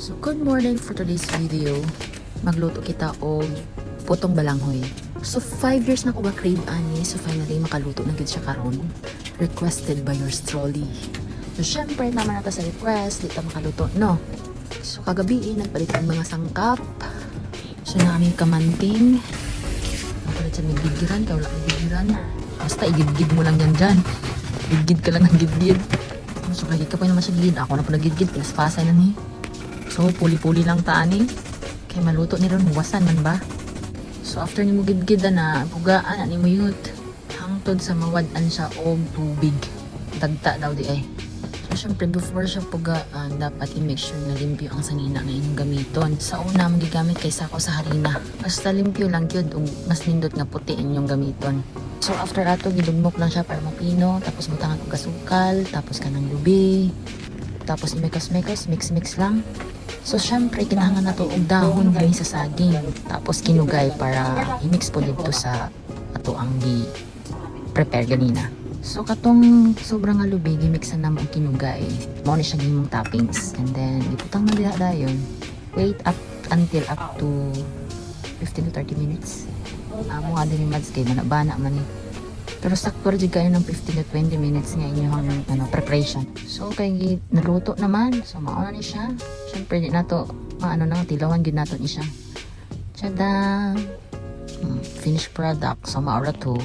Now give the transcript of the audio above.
So good morning for today's video. Magluto kita og putong balanghoy. So 5 years na ko ba crave ani, so finally makaluto na gid siya karon. Requested by yours truly. So syempre naman nato sa request, di ta makaluto no. So kagabi nagpalit ang mga sangkap. So namin kamanting. Napalit sa may gigiran, wala kang gigiran. Basta igidgid mo lang yan dyan. Gidgid ka lang ng gidgid. So kaya ka pa naman siya gidgid. Ako na po nagidgid, pinaspasay na ni. So puli-puli lang taani. Kaya maluto ni ron, huwasan man ba? So after ni mo gidgid na, bugaan, ani mo yun. Hangtod sa mawadan siya og tubig. Dagta daw di ay. So syempre before siya pugaan, dapat i-make sure na limpyo ang sanina na inyong gamiton. Sa una, magigamit kaysa ako sa harina. Basta limpyo lang yun, mas nindot nga puti inyong gamiton. So after ato, gilugmok lang siya para mapino. Tapos butangan og asukal, tapos kanang lubi. Tapos imekos-mekos, mix-mix lang. So syempre, kinahangan na to og dahon gani sa saging. Tapos kinugay para i-mix po dito sa ato ang gi-prepare ganina. So katong sobrang alubi, gimixan na mo kinugay. Mao ni siya gimong toppings. And then, iputang na diha dayon. Wait until up to 15 to 30 minutes. Amo nga din yung mads kay manabana man eh. Pero sakto rin kayo ng 15 to 20 minutes nga inyong preparation. So kay naluto naman. So mauna ni siya. Syempre di nato maano na tilawan gid nato ni siya. Tada! Finished product. So maura to.